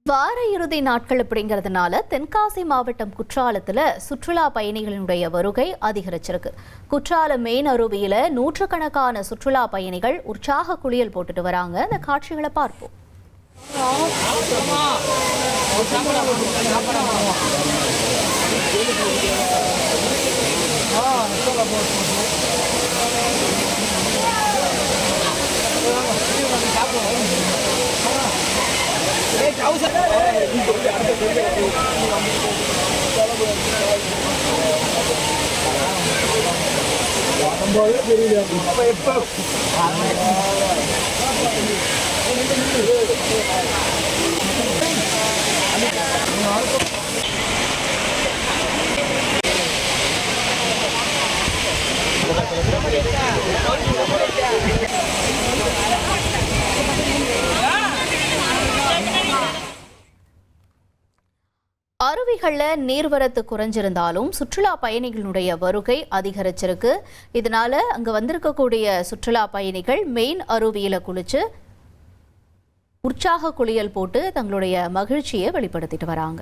வார இறுதி நாட்கள் அப்படிங்கிறதுனால தென்காசி மாவட்டம் குற்றாலத்தில் சுற்றுலா பயணிகளினுடைய வருகை அதிகரிச்சிருக்கு. குற்றாலம் மெயின் அருவியில நூற்றுக்கணக்கான சுற்றுலா பயணிகள் உற்சாக குளியல் போட்டுட்டு வராங்க. அந்த காட்சிகளை பார்ப்போம். அருவிகள்ல நீர்வரத்து குறைஞ்சிருந்தாலும் சுற்றுலா பயணிகளுடைய வருகை அதிகரிச்சிருக்கு. இதனால அங்க வந்திருக்கக்கூடிய சுற்றுலா பயணிகள் மெயின் அருவியில குளிச்சு உற்சாக குளியல் போட்டு தங்களுடைய மகிழ்ச்சியை வெளிப்படுத்திட்டு வராங்க.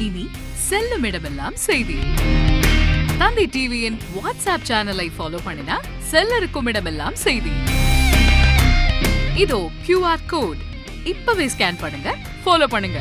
இனி செல்லும் இடமெல்லாம் செய்தி. தந்தை டிவியின் வாட்ஸ்அப் சேனலை ஃபாலோ பண்ணினா செல்ல இருக்கும் இடமெல்லாம் செய்தி. இதோ QR கோட் இப்பவே ஸ்கேன் பண்ணுங்க, ஃபாலோ பண்ணுங்க.